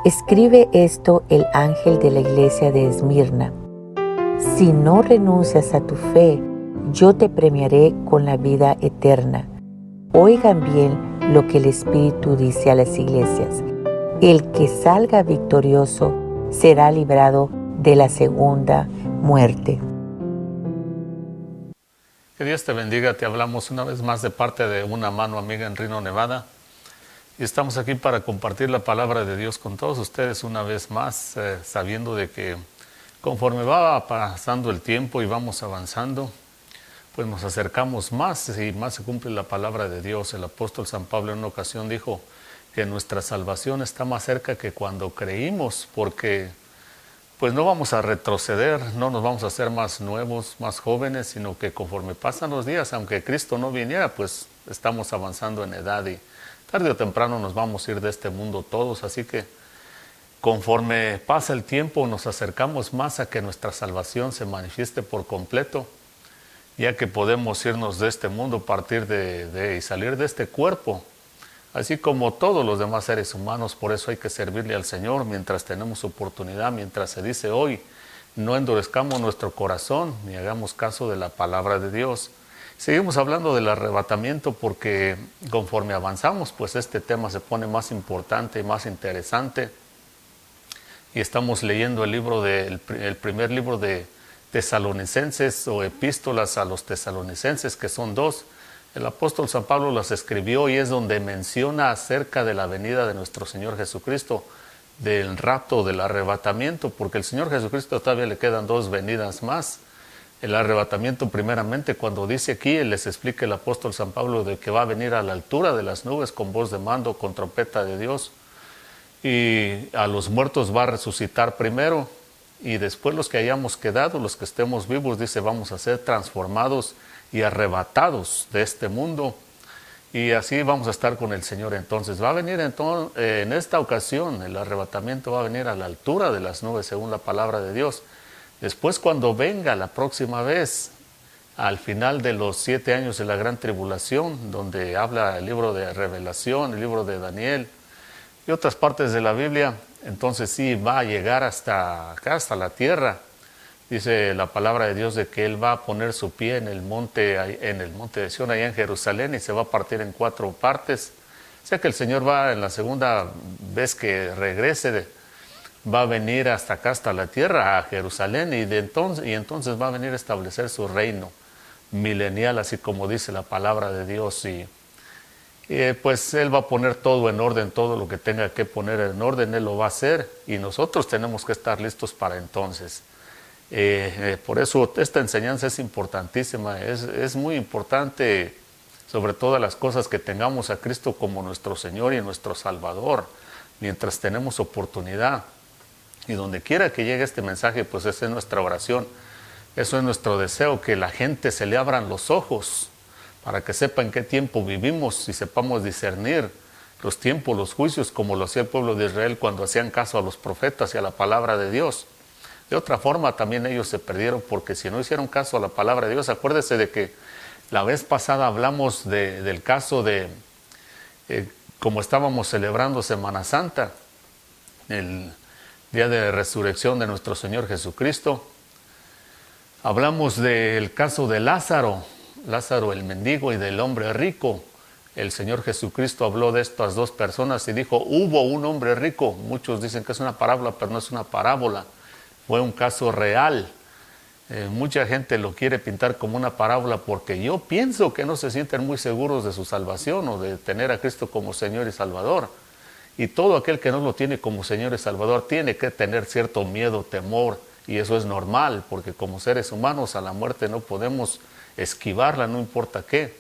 Escribe esto el ángel de la iglesia de Esmirna. Si no renuncias a tu fe, yo te premiaré con la vida eterna. Oigan bien lo que el Espíritu dice a las iglesias. El que salga victorioso será librado de la segunda muerte. Que Dios te bendiga. Te hablamos una vez más de parte de una mano amiga en Reno, Nevada. Y estamos aquí para compartir la palabra de Dios con todos ustedes una vez más, sabiendo de que conforme va pasando el tiempo y vamos avanzando, pues nos acercamos más y más se cumple la palabra de Dios. El apóstol San Pablo en una ocasión dijo que nuestra salvación está más cerca que cuando creímos, porque pues no vamos a retroceder, no nos vamos a hacer más nuevos, más jóvenes, sino que conforme pasan los días, aunque Cristo no viniera, pues estamos avanzando en edad y tarde o temprano nos vamos a ir de este mundo todos. Así que conforme pasa el tiempo nos acercamos más a que nuestra salvación se manifieste por completo, ya que podemos irnos de este mundo, partir y salir de este cuerpo, así como todos los demás seres humanos. Por eso hay que servirle al Señor mientras tenemos oportunidad, mientras se dice hoy. No endurezcamos nuestro corazón ni hagamos caso de la palabra de Dios. Seguimos hablando del arrebatamiento porque conforme avanzamos, pues este tema se pone más importante y más interesante. Y estamos leyendo el primer libro de Tesalonicenses o epístolas a los tesalonicenses, que son 2. El apóstol San Pablo las escribió y es donde menciona acerca de la venida de nuestro Señor Jesucristo, del rapto, del arrebatamiento, porque el Señor Jesucristo todavía le quedan 2 venidas más. El arrebatamiento primeramente, cuando dice aquí, les explica el apóstol San Pablo de que va a venir a la altura de las nubes con voz de mando, con trompeta de Dios, y a los muertos va a resucitar primero, y después los que hayamos quedado, los que estemos vivos, dice, vamos a ser transformados y arrebatados de este mundo, y así vamos a estar con el Señor. Entonces va a venir en esta ocasión, el arrebatamiento va a venir a la altura de las nubes según la palabra de Dios. Después, cuando venga la próxima vez, al final de los 7 años de la gran tribulación, donde habla el libro de Revelación, el libro de Daniel y otras partes de la Biblia, entonces sí va a llegar hasta acá, hasta la tierra. Dice la palabra de Dios de que Él va a poner su pie en el monte de Sión, allá en Jerusalén, y se va a partir en 4 partes. O sea que el Señor va, en la segunda vez que regrese, va a venir hasta acá, hasta la tierra, a Jerusalén, y entonces va a venir a establecer su reino milenial, así como dice la palabra de Dios. Y pues Él va a poner todo en orden, todo lo que tenga que poner en orden, Él lo va a hacer, y nosotros tenemos que estar listos para entonces. Por eso esta enseñanza es importantísima, es muy importante, sobre todas las cosas, que tengamos a Cristo como nuestro Señor y nuestro Salvador, mientras tenemos oportunidad. Y donde quiera que llegue este mensaje, pues esa es nuestra oración, eso es nuestro deseo, que la gente se le abran los ojos, para que sepa en qué tiempo vivimos y sepamos discernir los tiempos, los juicios, como lo hacía el pueblo de Israel cuando hacían caso a los profetas y a la palabra de Dios. De otra forma también ellos se perdieron, porque si no hicieron caso a la palabra de Dios, acuérdese de que la vez pasada hablamos del caso de como estábamos celebrando Semana Santa, el día de resurrección de nuestro Señor Jesucristo. Hablamos del caso de Lázaro el mendigo, y del hombre rico. El Señor Jesucristo habló de estas 2 personas y dijo, hubo un hombre rico. Muchos dicen que es una parábola, pero no es una parábola. Fue un caso real. Mucha gente lo quiere pintar como una parábola porque yo pienso que no se sienten muy seguros de su salvación o de tener a Cristo como Señor y Salvador. Y todo aquel que no lo tiene como Señor y Salvador tiene que tener cierto miedo, temor, y eso es normal, porque como seres humanos a la muerte no podemos esquivarla, no importa qué.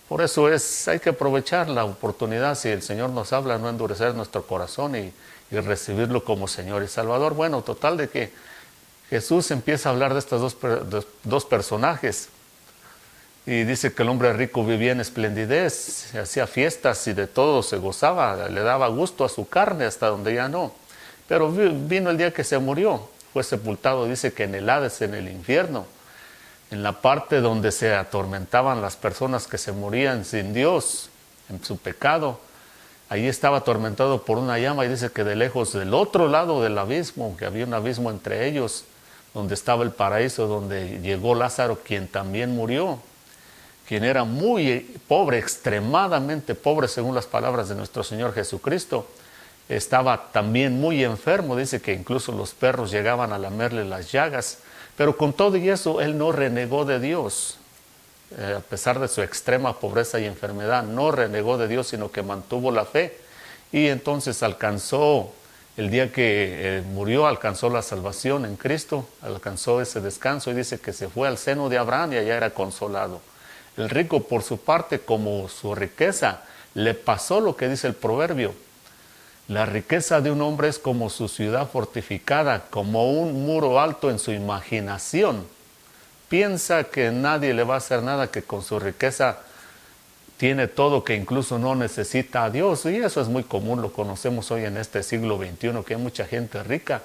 Por eso hay que aprovechar la oportunidad, si el Señor nos habla, no endurecer nuestro corazón y recibirlo como Señor y Salvador. Bueno, total de que Jesús empieza a hablar de estos dos personajes, y dice que el hombre rico vivía en esplendidez, se hacía fiestas y de todo se gozaba, le daba gusto a su carne hasta donde ya no. Pero vino el día que se murió, fue sepultado, dice que en el Hades, en el infierno, en la parte donde se atormentaban las personas que se morían sin Dios, en su pecado. Ahí estaba atormentado por una llama y dice que de lejos, del otro lado del abismo, que había un abismo entre ellos, donde estaba el paraíso, donde llegó Lázaro, quien también murió, quien era muy pobre, extremadamente pobre según las palabras de nuestro Señor Jesucristo. Estaba también muy enfermo, dice que incluso los perros llegaban a lamerle las llagas, pero con todo y eso él no renegó de Dios. A pesar de su extrema pobreza y enfermedad, no renegó de Dios, sino que mantuvo la fe. Y entonces alcanzó, el día que murió, alcanzó la salvación en Cristo, alcanzó ese descanso y dice que se fue al seno de Abraham y allá era consolado. El rico, por su parte, como su riqueza, le pasó lo que dice el proverbio. La riqueza de un hombre es como su ciudad fortificada, como un muro alto en su imaginación. Piensa que nadie le va a hacer nada, que con su riqueza tiene todo, que incluso no necesita a Dios. Y eso es muy común, lo conocemos hoy en este siglo XXI, que hay mucha gente rica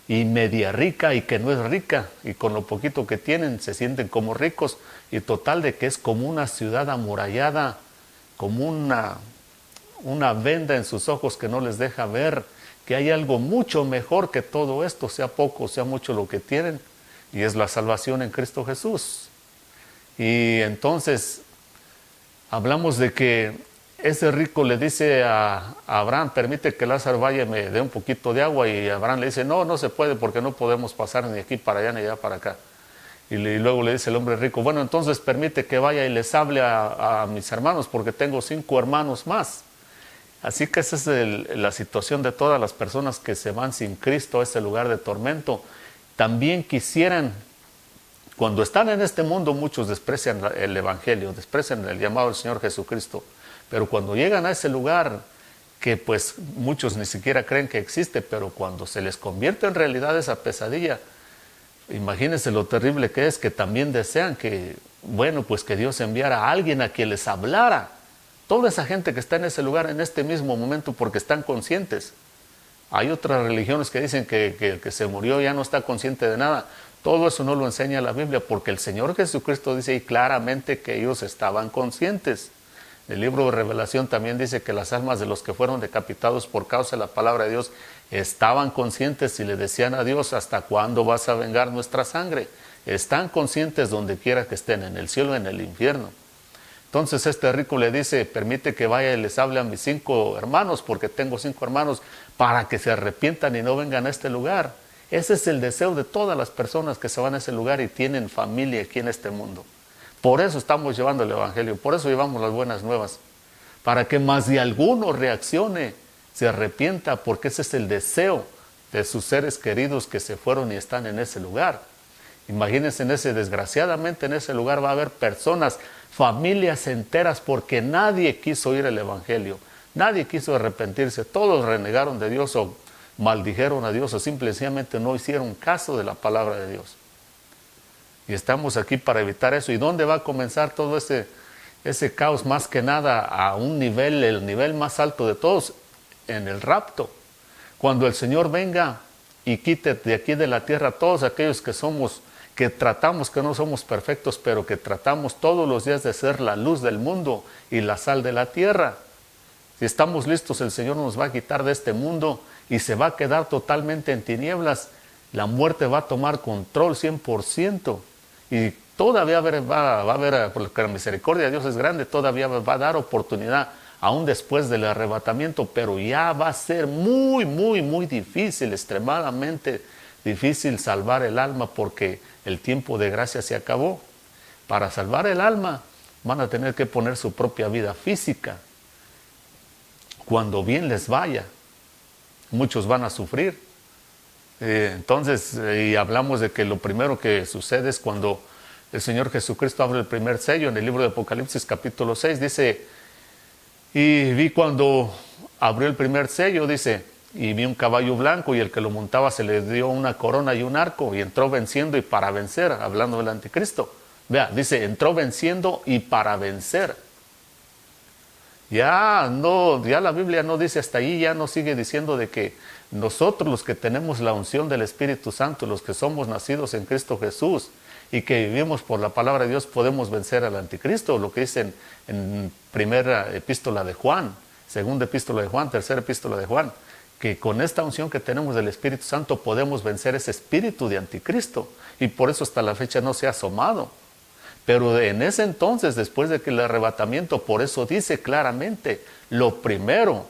y media rica y que no es rica. Y con lo poquito que tienen se sienten como ricos. Y total de que es como una ciudad amurallada, como una venda en sus ojos que no les deja ver que hay algo mucho mejor que todo esto, sea poco, sea mucho lo que tienen. Y es la salvación en Cristo Jesús. Y entonces hablamos de que ese rico le dice a Abraham, permite que Lázaro vaya y me dé un poquito de agua. Y Abraham le dice, no, no se puede porque no podemos pasar ni aquí para allá ni allá para acá. Y luego le dice el hombre rico, bueno, entonces permite que vaya y les hable a mis hermanos porque tengo 5 hermanos más. Así que esa es la situación de todas las personas que se van sin Cristo a ese lugar de tormento. También quisieran, cuando están en este mundo, muchos desprecian el Evangelio, desprecian el llamado del Señor Jesucristo, pero cuando llegan a ese lugar, que pues muchos ni siquiera creen que existe, pero cuando se les convierte en realidad esa pesadilla, imagínense lo terrible que es, que también desean que, bueno, pues que Dios enviara a alguien a quien les hablara. Toda esa gente que está en ese lugar en este mismo momento porque están conscientes. Hay otras religiones que dicen que el que se murió ya no está consciente de nada. Todo eso no lo enseña la Biblia porque el Señor Jesucristo dice ahí claramente que ellos estaban conscientes. El libro de Revelación también dice que las almas de los que fueron decapitados por causa de la palabra de Dios estaban conscientes y le decían a Dios, ¿hasta cuándo vas a vengar nuestra sangre? Están conscientes donde quiera que estén, en el cielo, en el infierno. Entonces este rico le dice, permite que vaya y les hable a mis 5 hermanos, porque tengo 5 hermanos, para que se arrepientan y no vengan a este lugar. Ese es el deseo de todas las personas que se van a ese lugar y tienen familia aquí en este mundo. Por eso estamos llevando el Evangelio, por eso llevamos las buenas nuevas, para que más de alguno reaccione, se arrepienta, porque ese es el deseo de sus seres queridos que se fueron y están en ese lugar. Imagínense, desgraciadamente en ese lugar va a haber personas, familias enteras, porque nadie quiso oír el Evangelio, nadie quiso arrepentirse, todos renegaron de Dios o maldijeron a Dios o simplemente no hicieron caso de la palabra de Dios. Y estamos aquí para evitar eso. ¿Y dónde va a comenzar todo ese caos? Más que nada a un nivel, el nivel más alto de todos, en el rapto. Cuando el Señor venga y quite de aquí de la tierra a todos aquellos que tratamos, que no somos perfectos, pero que tratamos todos los días de ser la luz del mundo y la sal de la tierra. Si estamos listos, el Señor nos va a quitar de este mundo y se va a quedar totalmente en tinieblas. La muerte va a tomar control 100%. Y todavía va a haber, porque la misericordia de Dios es grande, todavía va a dar oportunidad, aún después del arrebatamiento, pero ya va a ser muy, muy, muy difícil, extremadamente difícil salvar el alma, porque el tiempo de gracia se acabó. Para salvar el alma van a tener que poner su propia vida física. Cuando bien les vaya, muchos van a sufrir. Entonces, y hablamos de que lo primero que sucede es cuando el Señor Jesucristo abre el primer sello. En el libro de Apocalipsis capítulo 6 dice, y vi cuando abrió el primer sello, dice, y vi un caballo blanco y el que lo montaba se le dio una corona y un arco y entró venciendo y para vencer, hablando del anticristo. Vea, dice, entró venciendo y para vencer. Ya la Biblia no dice hasta ahí, ya no sigue diciendo de que nosotros los que tenemos la unción del Espíritu Santo, los que somos nacidos en Cristo Jesús y que vivimos por la palabra de Dios, podemos vencer al anticristo, lo que dice en primera epístola de Juan. segunda epístola de Juan, tercera epístola de Juan, que con esta unción que tenemos del Espíritu Santo podemos vencer ese espíritu de anticristo, y por eso hasta la fecha no se ha asomado. Pero en ese entonces, después de que el arrebatamiento, por eso dice claramente, lo primero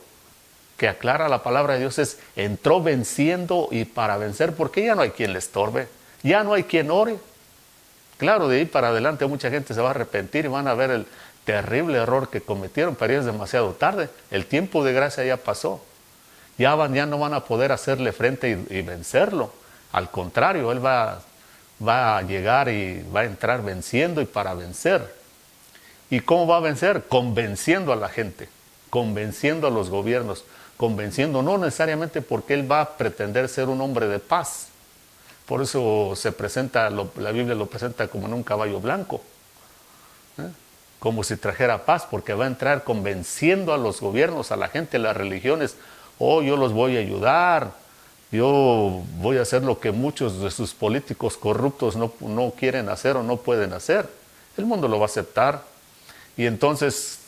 que aclara la palabra de Dios es, entró venciendo y para vencer, porque ya no hay quien le estorbe, ya no hay quien ore. Claro, de ahí para adelante mucha gente se va a arrepentir y van a ver el terrible error que cometieron, pero ya es demasiado tarde. El tiempo de gracia ya pasó. Ya no van a poder hacerle frente y vencerlo. Al contrario, Él va a llegar y va a entrar venciendo y para vencer. ¿Y cómo va a vencer? Convenciendo a la gente, convenciendo a los gobiernos, convenciendo no necesariamente porque Él va a pretender ser un hombre de paz. Por eso se presenta, la Biblia lo presenta como en un caballo blanco, como si trajera paz, porque va a entrar convenciendo a los gobiernos, a la gente, a las religiones. Oh, yo los voy a ayudar, yo voy a hacer lo que muchos de sus políticos corruptos no quieren hacer o no pueden hacer. El mundo lo va a aceptar. Y entonces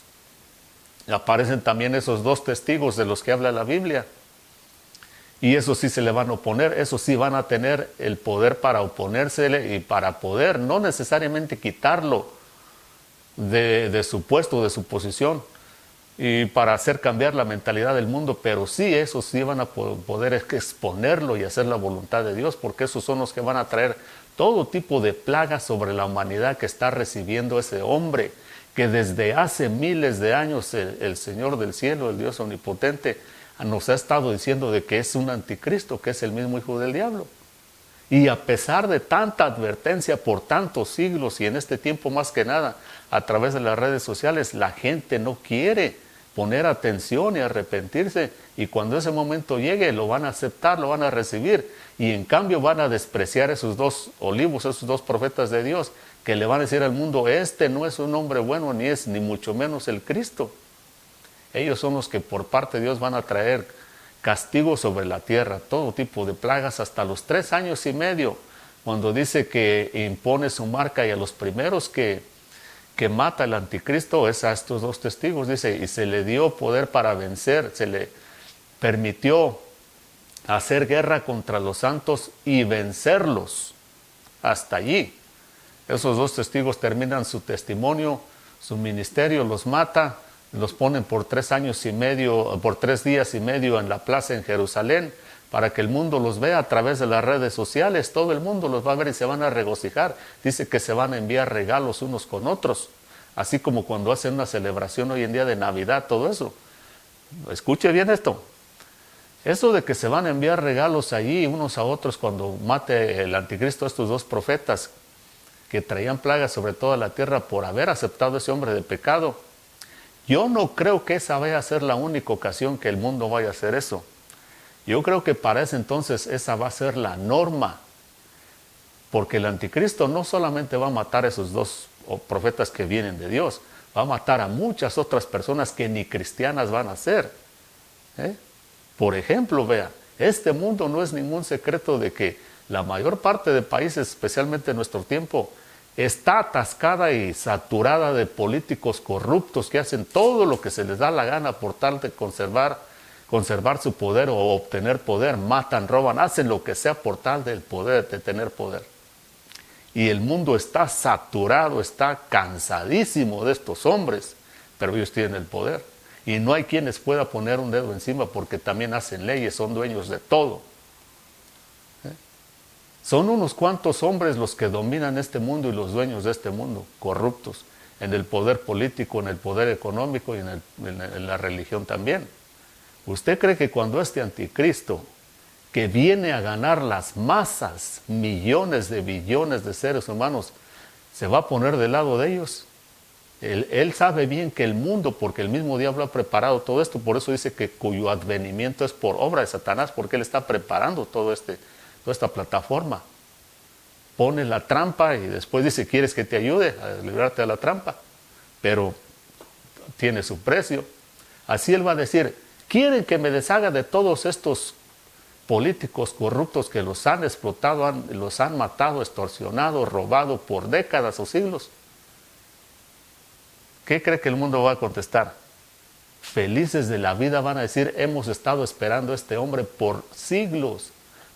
aparecen también esos dos testigos de los que habla la Biblia. Y eso sí se le van a oponer, eso sí van a tener el poder para oponérsele y para poder no necesariamente quitarlo de su puesto, de su posición, y para hacer cambiar la mentalidad del mundo, pero sí, esos sí van a poder exponerlo y hacer la voluntad de Dios, porque esos son los que van a traer todo tipo de plagas sobre la humanidad que está recibiendo ese hombre, que desde hace miles de años el Señor del cielo, el Dios omnipotente, nos ha estado diciendo de que es un anticristo, que es el mismo hijo del diablo. Y a pesar de tanta advertencia por tantos siglos, y en este tiempo más que nada, a través de las redes sociales, la gente no quiere poner atención y arrepentirse, y cuando ese momento llegue lo van a aceptar, lo van a recibir, y en cambio van a despreciar esos dos olivos, esos dos profetas de Dios, que le van a decir al mundo, este no es un hombre bueno, ni es ni mucho menos el Cristo. Ellos son los que por parte de Dios van a traer castigo sobre la tierra, todo tipo de plagas hasta los 3 años y medio, cuando dice que impone su marca, y a los primeros que mata el anticristo es a estos dos testigos, dice, y se le dio poder para vencer, se le permitió hacer guerra contra los santos y vencerlos hasta allí. Esos dos testigos terminan su testimonio, su ministerio, los mata, los ponen por 3 años y medio, por 3 días y medio en la plaza en Jerusalén, para que el mundo los vea a través de las redes sociales. Todo el mundo los va a ver y se van a regocijar. Dice que se van a enviar regalos unos con otros, así como cuando hacen una celebración hoy en día de Navidad, todo eso. Escuche bien esto. Eso de que se van a enviar regalos allí unos a otros cuando mate el anticristo a estos dos profetas que traían plagas sobre toda la tierra por haber aceptado a ese hombre de pecado. Yo no creo que esa vaya a ser la única ocasión que el mundo vaya a hacer eso. Yo creo que para ese entonces esa va a ser la norma, porque el anticristo no solamente va a matar a esos dos profetas que vienen de Dios, va a matar a muchas otras personas que ni cristianas van a ser. Por ejemplo, vea, este mundo no es ningún secreto de que la mayor parte de países, especialmente en nuestro tiempo, está atascada y saturada de políticos corruptos que hacen todo lo que se les da la gana por tal de conservar su poder o obtener poder. Matan, roban, hacen lo que sea por tal del poder, de tener poder. Y el mundo está saturado, está cansadísimo de estos hombres, pero ellos tienen el poder. Y no hay quienes pueda poner un dedo encima, porque también hacen leyes, son dueños de todo. Son unos cuantos hombres los que dominan este mundo y los dueños de este mundo, corruptos, en el poder político, en el poder económico y en la religión también. ¿Usted cree que cuando este anticristo, que viene a ganar las masas, millones de billones de seres humanos, se va a poner del lado de ellos? Él sabe bien que el mundo, porque el mismo diablo ha preparado todo esto, por eso dice que cuyo advenimiento es por obra de Satanás, porque él está preparando toda esta plataforma. Pone la trampa y después dice, ¿quieres que te ayude a librarte de la trampa? Pero tiene su precio. Así él va a decir, ¿quieren que me deshaga de todos estos políticos corruptos que los han explotado, los han matado, extorsionado, robado por décadas o siglos? ¿Qué cree que el mundo va a contestar? felices de la vida, van a decir, hemos estado esperando a este hombre por siglos,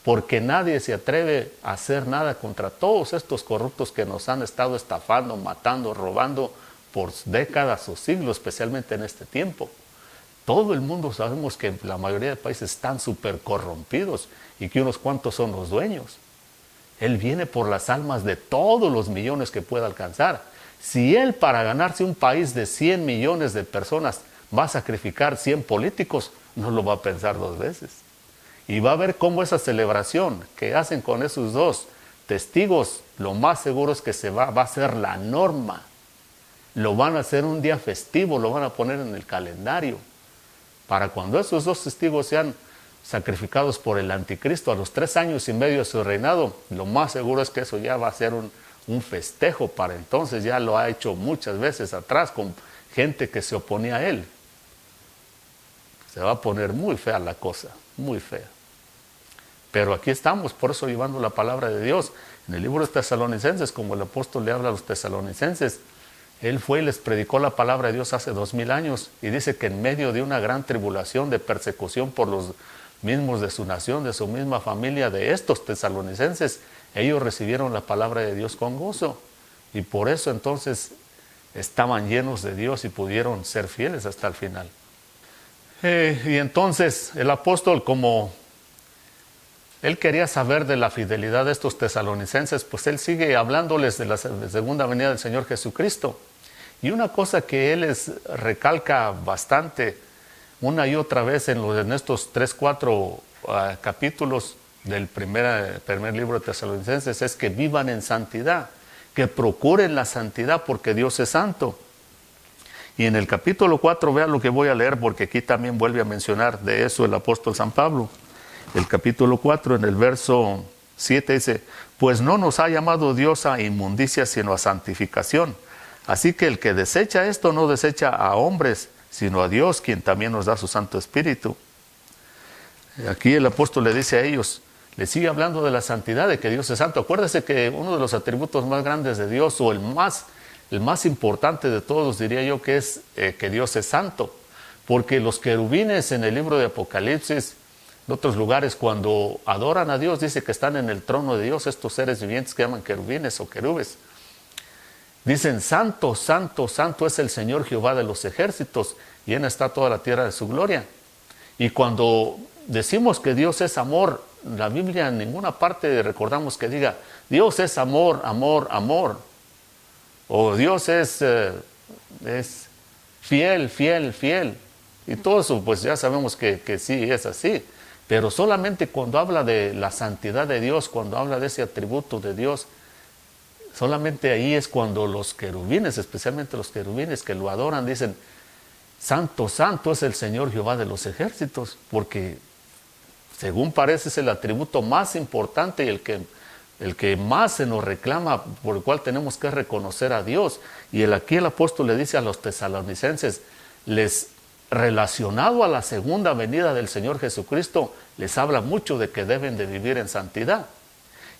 porque nadie se atreve a hacer nada contra todos estos corruptos que nos han estado estafando, matando, robando por décadas o siglos, especialmente en este tiempo. Todo el mundo sabemos que la mayoría de países están súper corrompidos y que unos cuantos son los dueños. Él viene por las almas de todos los millones que pueda alcanzar. Si él, para ganarse un país de 100 millones de personas, va a sacrificar 100 políticos, no lo va a pensar dos veces. Y va a ver cómo esa celebración que hacen con esos dos testigos, lo más seguro es que va a ser la norma. Lo van a hacer un día festivo, lo van a poner en el calendario. Para cuando esos dos testigos sean sacrificados por el anticristo a los 3 años y medio de su reinado, lo más seguro es que eso ya va a ser un festejo para entonces. Ya lo ha hecho muchas veces atrás con gente que se oponía a él. Se va a poner muy fea la cosa, muy fea. Pero aquí estamos, por eso llevando la palabra de Dios. En el libro de Tesalonicenses, como el apóstol le habla a los tesalonicenses, él fue y les predicó la palabra de Dios hace 2000 años y dice que en medio de una gran tribulación, de persecución por los mismos de su nación, de su misma familia, de estos tesalonicenses, ellos recibieron la palabra de Dios con gozo y por eso entonces estaban llenos de Dios y pudieron ser fieles hasta el final. Y entonces el apóstol, como él quería saber de la fidelidad de estos tesalonicenses, pues él sigue hablándoles de la segunda venida del Señor Jesucristo. Y una cosa que él les recalca bastante, una y otra vez en estos 3-4 capítulos del primer libro de Tesalonicenses, es que vivan en santidad, que procuren la santidad porque Dios es santo. Y en el capítulo 4, vean lo que voy a leer, porque aquí también vuelve a mencionar de eso el apóstol San Pablo. El capítulo 4, en el verso 7 dice, pues no nos ha llamado Dios a inmundicia, sino a santificación. Así que el que desecha esto no desecha a hombres, sino a Dios, quien también nos da su Santo Espíritu. Aquí el apóstol le dice a ellos, le sigue hablando de la santidad, de que Dios es santo. Acuérdese que uno de los atributos más grandes de Dios, o el más importante de todos, diría yo, que es que Dios es santo. Porque los querubines en el libro de Apocalipsis, en otros lugares, cuando adoran a Dios, dice que están en el trono de Dios, estos seres vivientes que llaman querubines o querubes. Dicen, santo, santo, santo es el Señor Jehová de los ejércitos, y llena está toda la tierra de su gloria. Y cuando decimos que Dios es amor, la Biblia en ninguna parte recordamos que diga, Dios es amor, amor, amor. O Dios es fiel, fiel, fiel. Y todo eso, pues ya sabemos que sí es así. Pero solamente cuando habla de la santidad de Dios, cuando habla de ese atributo de Dios, solamente ahí es cuando los querubines, especialmente los querubines que lo adoran, dicen, santo, santo es el Señor Jehová de los ejércitos, porque según parece es el atributo más importante y el que más se nos reclama, por el cual tenemos que reconocer a Dios. Y aquí el apóstol le dice a los tesalonicenses, relacionado a la segunda venida del Señor Jesucristo, les habla mucho de que deben de vivir en santidad.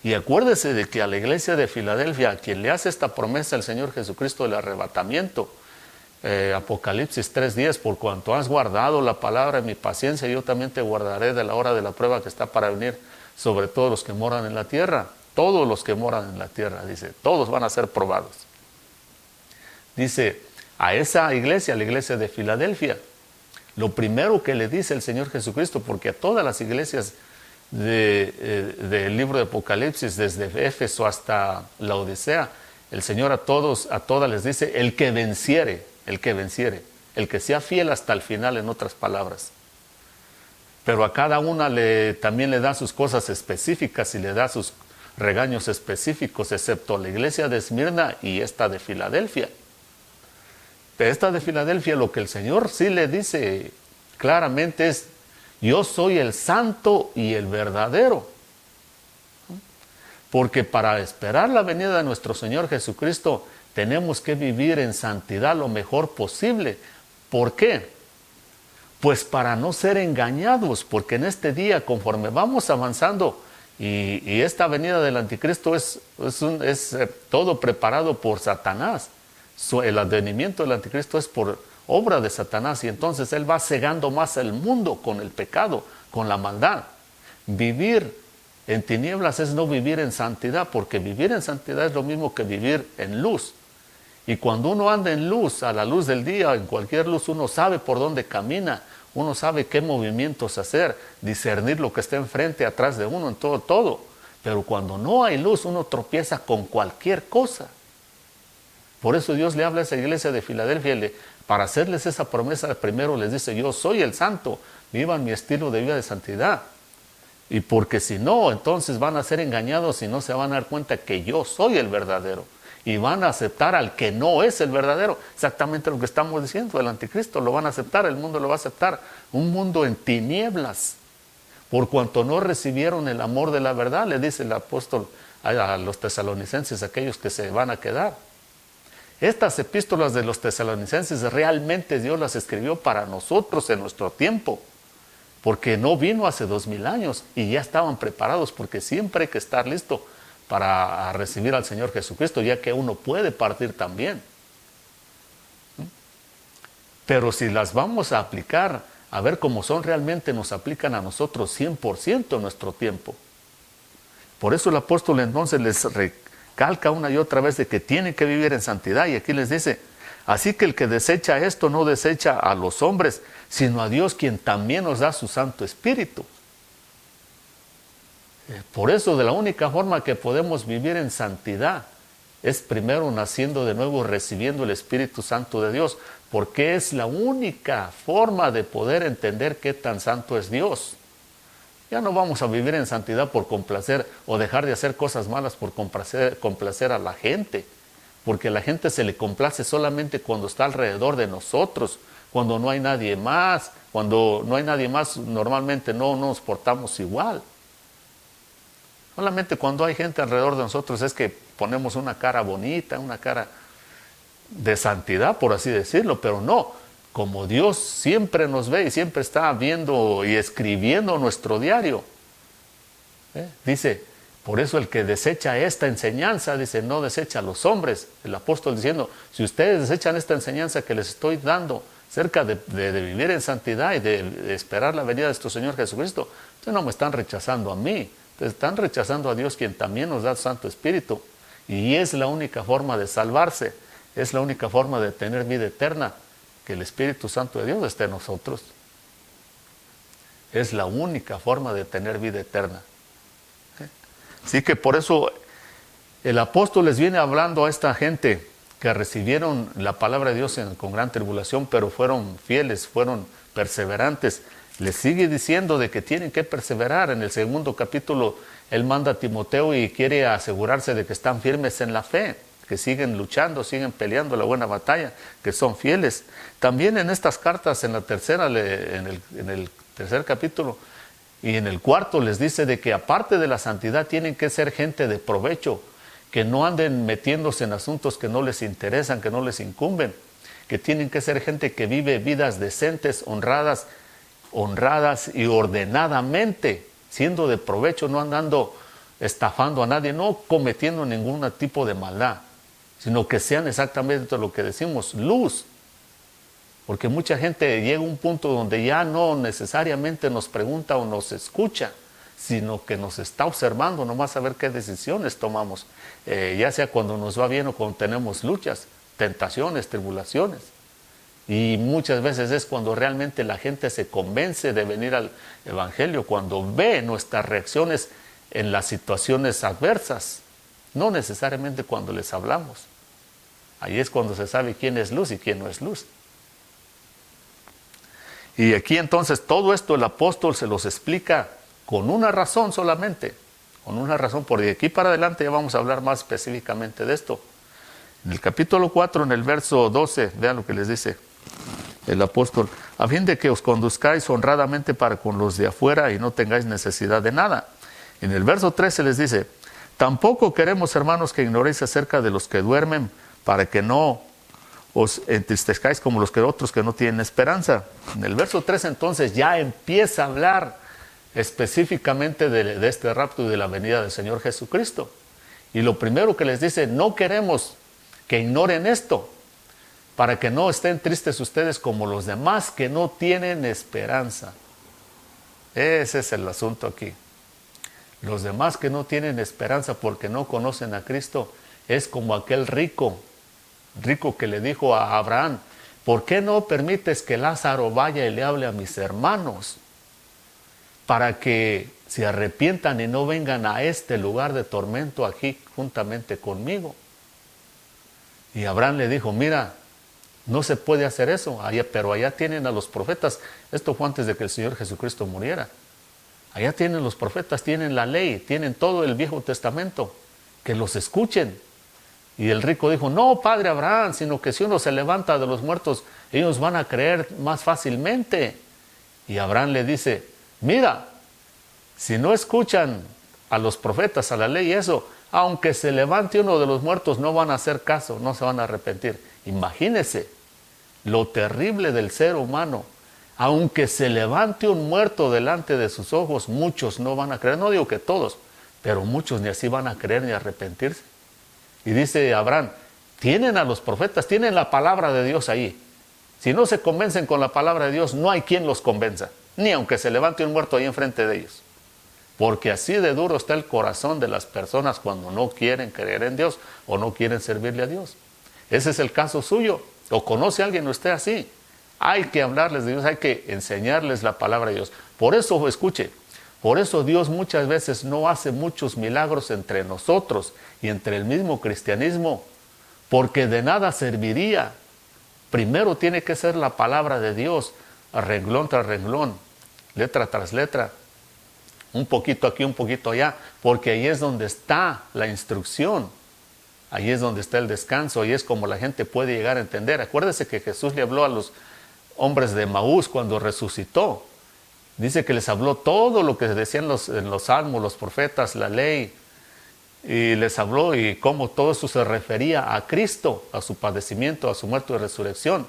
Y acuérdese de que a la iglesia de Filadelfia, a quien le hace esta promesa el Señor Jesucristo del arrebatamiento, Apocalipsis 3:10, por cuanto has guardado la palabra de mi paciencia, yo también te guardaré de la hora de la prueba que está para venir sobre todos los que moran en la tierra. Todos los que moran en la tierra, dice, todos van a ser probados. Dice, a esa iglesia, la iglesia de Filadelfia, lo primero que le dice el Señor Jesucristo, porque a todas las iglesias del libro de Apocalipsis, desde Éfeso hasta la Odisea, el Señor a todas les dice, el que venciere, el que sea fiel hasta el final, en otras palabras. Pero a cada una también le da sus cosas específicas y le da sus regaños específicos, excepto la iglesia de Esmirna y esta de Filadelfia. De esta de Filadelfia, lo que el Señor sí le dice claramente es, yo soy el santo y el verdadero. Porque para esperar la venida de nuestro Señor Jesucristo, tenemos que vivir en santidad lo mejor posible. ¿Por qué? Pues para no ser engañados, porque en este día, conforme vamos avanzando, y esta venida del anticristo es todo preparado por Satanás. El advenimiento del anticristo es por obra de Satanás, y entonces él va cegando más al mundo con el pecado, con la maldad. Vivir en tinieblas es no vivir en santidad, porque vivir en santidad es lo mismo que vivir en luz. Y cuando uno anda en luz, a la luz del día, en cualquier luz, uno sabe por dónde camina, uno sabe qué movimientos hacer, discernir lo que está enfrente, atrás de uno, en todo. Pero cuando no hay luz, uno tropieza con cualquier cosa. Por eso Dios le habla a esa iglesia de Filadelfia, para hacerles esa promesa, primero les dice: yo soy el santo, vivan mi estilo de vida de santidad. Y porque si no, entonces van a ser engañados y no se van a dar cuenta que yo soy el verdadero. Y van a aceptar al que no es el verdadero. Exactamente lo que estamos diciendo, el anticristo lo van a aceptar, el mundo lo va a aceptar. Un mundo en tinieblas. Por cuanto no recibieron el amor de la verdad, le dice el apóstol a los tesalonicenses, aquellos que se van a quedar. Estas epístolas de los tesalonicenses realmente Dios las escribió para nosotros en nuestro tiempo. Porque no vino hace 2000 años y ya estaban preparados, porque siempre hay que estar listo para recibir al Señor Jesucristo, ya que uno puede partir también. Pero si las vamos a aplicar, a ver cómo son realmente, nos aplican a nosotros 100% en nuestro tiempo. Por eso el apóstol entonces les recalca una y otra vez de que tienen que vivir en santidad, y aquí les dice: así que el que desecha esto no desecha a los hombres, sino a Dios, quien también nos da su Santo Espíritu. Por eso, de la única forma que podemos vivir en santidad es primero naciendo de nuevo, recibiendo el Espíritu Santo de Dios, porque es la única forma de poder entender qué tan santo es Dios. Ya no vamos a vivir en santidad por complacer o dejar de hacer cosas malas por complacer a la gente. Porque a la gente se le complace solamente cuando está alrededor de nosotros, cuando no hay nadie más. Cuando no hay nadie más, normalmente no nos portamos igual. Solamente cuando hay gente alrededor de nosotros es que ponemos una cara bonita, una cara de santidad, por así decirlo, pero no. Como Dios siempre nos ve y siempre está viendo y escribiendo nuestro diario. Dice: por eso el que desecha esta enseñanza, dice, no desecha a los hombres. El apóstol diciendo: si ustedes desechan esta enseñanza que les estoy dando acerca de vivir en santidad y de esperar la venida de nuestro Señor Jesucristo, ustedes no me están rechazando a mí, ustedes están rechazando a Dios, quien también nos da el Santo Espíritu. Y es la única forma de salvarse, es la única forma de tener vida eterna, que el Espíritu Santo de Dios esté en nosotros. Es la única forma de tener vida eterna. Así que por eso el apóstol les viene hablando a esta gente que recibieron la palabra de Dios con gran tribulación, pero fueron fieles, fueron perseverantes. Les sigue diciendo de que tienen que perseverar. En el 2 capítulo él manda a Timoteo y quiere asegurarse de que están firmes en la fe, que siguen luchando, siguen peleando la buena batalla, que son fieles. También en estas cartas, en la tercera, en el tercer capítulo, y en el cuarto les dice de que aparte de la santidad tienen que ser gente de provecho, que no anden metiéndose en asuntos que no les interesan, que no les incumben, que tienen que ser gente que vive vidas decentes, honradas y ordenadamente, siendo de provecho, no andando estafando a nadie, no cometiendo ningún tipo de maldad, sino que sean exactamente lo que decimos, luz. Porque mucha gente llega a un punto donde ya no necesariamente nos pregunta o nos escucha, sino que nos está observando nomás a ver qué decisiones tomamos, ya sea cuando nos va bien o cuando tenemos luchas, tentaciones, tribulaciones. Y muchas veces es cuando realmente la gente se convence de venir al Evangelio, cuando ve nuestras reacciones en las situaciones adversas, no necesariamente cuando les hablamos. Ahí es cuando se sabe quién es luz y quién no es luz. Y aquí entonces todo esto el apóstol se los explica con una razón solamente, con una razón, porque de aquí para adelante ya vamos a hablar más específicamente de esto. En el capítulo 4, en el verso 12, vean lo que les dice el apóstol: a fin de que os conduzcáis honradamente para con los de afuera y no tengáis necesidad de nada. En el verso 13 les dice: tampoco queremos, hermanos, que ignoréis acerca de los que duermen, para que no os entristezcáis como los que otros que no tienen esperanza. En el verso 13 entonces ya empieza a hablar específicamente de este rapto y de la venida del Señor Jesucristo. Y lo primero que les dice: no queremos que ignoren esto, para que no estén tristes ustedes como los demás que no tienen esperanza. Ese es el asunto aquí. Los demás que no tienen esperanza porque no conocen a Cristo es como aquel rico que le dijo a Abraham: ¿por qué no permites que Lázaro vaya y le hable a mis hermanos para que se arrepientan y no vengan a este lugar de tormento aquí juntamente conmigo? Y Abraham le dijo: mira, no se puede hacer eso, pero allá tienen a los profetas. Esto fue antes de que el Señor Jesucristo muriera. Allá tienen los profetas, tienen la ley, tienen todo el Viejo Testamento, que los escuchen. Y el rico dijo: no, padre Abraham, sino que si uno se levanta de los muertos, ellos van a creer más fácilmente. Y Abraham le dice: mira, si no escuchan a los profetas, a la ley y eso, aunque se levante uno de los muertos, no van a hacer caso, no se van a arrepentir. Imagínese lo terrible del ser humano. Aunque se levante un muerto delante de sus ojos, muchos no van a creer. No digo que todos, pero muchos ni así van a creer ni a arrepentirse. Y dice Abraham: tienen a los profetas, tienen la palabra de Dios ahí. Si no se convencen con la palabra de Dios, no hay quien los convenza, ni aunque se levante un muerto ahí enfrente de ellos. Porque así de duro está el corazón de las personas cuando no quieren creer en Dios o no quieren servirle a Dios. Ese es el caso suyo. ¿O conoce a alguien usted así? Hay que hablarles de Dios, hay que enseñarles la palabra de Dios. Por eso, escuche, por eso Dios muchas veces no hace muchos milagros entre nosotros y entre el mismo cristianismo, porque de nada serviría. Primero tiene que ser la palabra de Dios, renglón tras renglón, letra tras letra, un poquito aquí, un poquito allá, porque ahí es donde está la instrucción. Ahí es donde está el descanso, ahí es como la gente puede llegar a entender. Acuérdese que Jesús le habló a los hombres de Maús cuando resucitó. Dice que les habló todo lo que decían en los salmos, los profetas, la ley. Y les habló y cómo todo eso se refería a Cristo, a su padecimiento, a su muerte y resurrección.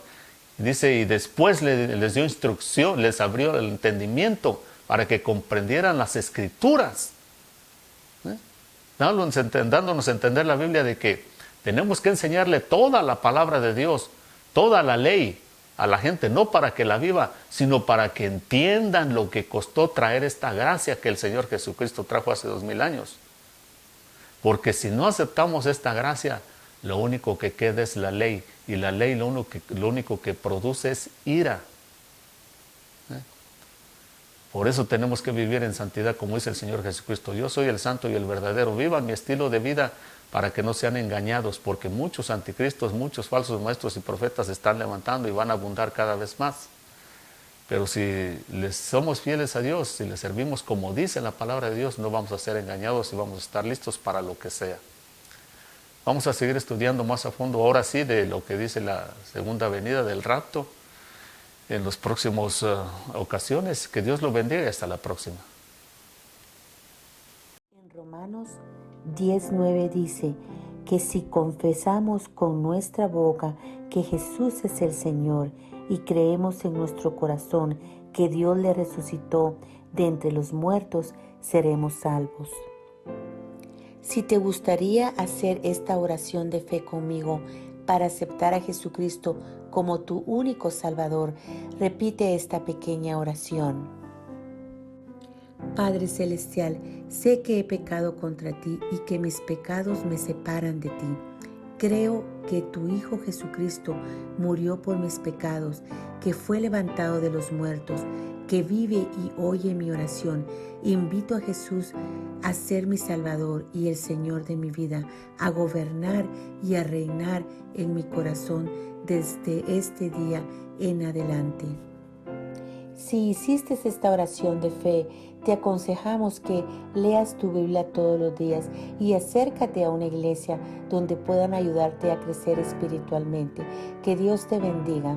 Y dice, y después les dio instrucción, les abrió el entendimiento para que comprendieran las Escrituras. Dándonos a entender la Biblia de que tenemos que enseñarle toda la palabra de Dios, toda la ley a la gente, no para que la viva, sino para que entiendan lo que costó traer esta gracia que el Señor Jesucristo trajo hace 2000 años. Porque si no aceptamos esta gracia, lo único que queda es la ley, y la ley lo único que produce es ira. Por eso tenemos que vivir en santidad, como dice el Señor Jesucristo: yo soy el santo y el verdadero, vivan mi estilo de vida para que no sean engañados, porque muchos anticristos, muchos falsos maestros y profetas se están levantando y van a abundar cada vez más. Pero si les somos fieles a Dios, si le servimos como dice la palabra de Dios, no vamos a ser engañados y vamos a estar listos para lo que sea. Vamos a seguir estudiando más a fondo, ahora sí, de lo que dice la segunda venida del rapto en las próximas ocasiones. Que Dios lo bendiga y hasta la próxima. En Romanos 10:9 dice que si confesamos con nuestra boca que Jesús es el Señor y creemos en nuestro corazón que Dios le resucitó de entre los muertos, seremos salvos. Si te gustaría hacer esta oración de fe conmigo para aceptar a Jesucristo como tu único Salvador, repite esta pequeña oración. Padre Celestial, sé que he pecado contra ti y que mis pecados me separan de ti. Creo que tu Hijo Jesucristo murió por mis pecados, que fue levantado de los muertos, que vive y oye mi oración. Invito a Jesús a ser mi Salvador y el Señor de mi vida, a gobernar y a reinar en mi corazón desde este día en adelante. Si hiciste esta oración de fe, te aconsejamos que leas tu Biblia todos los días y acércate a una iglesia donde puedan ayudarte a crecer espiritualmente. Que Dios te bendiga.